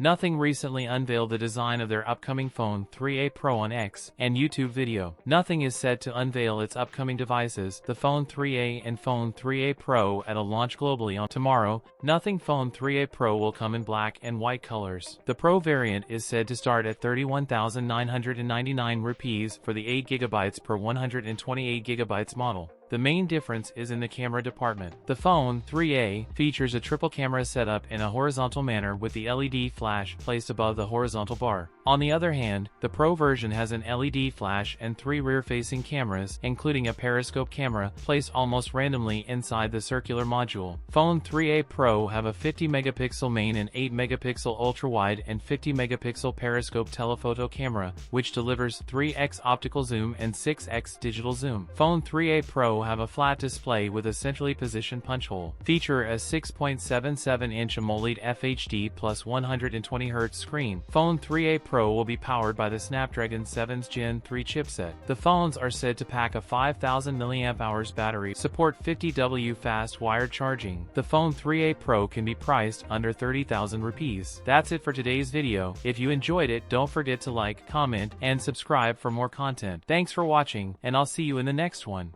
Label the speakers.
Speaker 1: Nothing recently unveiled the design of their upcoming phone 3A Pro on X and YouTube video. Nothing is said to unveil its upcoming devices, the phone 3A and phone 3A Pro, at a launch globally on tomorrow. Nothing phone 3A Pro will come in black and white colors. The Pro variant is said to start at 31,999 rupees for the 8GB per 128GB model. The main difference is in the camera department. The phone 3A features a triple camera setup in a horizontal manner with the LED flash placed above the horizontal bar. On the other hand, the Pro version has an LED flash and 3 rear-facing cameras, including a periscope camera, placed almost randomly inside the circular module. Phone 3A Pro have a 50-megapixel main and 8-megapixel ultra-wide and 50-megapixel periscope telephoto camera, which delivers 3x optical zoom and 6x digital zoom. Phone 3A Pro have a flat display with a centrally positioned punch hole. Feature a 6.77-inch AMOLED FHD plus 120Hz screen. Phone 3A Pro will be powered by the Snapdragon 7's Gen 3 chipset. The phones are said to pack a 5,000 mAh battery, support 50W fast wired charging. The phone 3A Pro can be priced under 30,000 rupees. That's it for today's video. If you enjoyed it, don't forget to like, comment, and subscribe for more content. Thanks for watching, and I'll see you in the next one.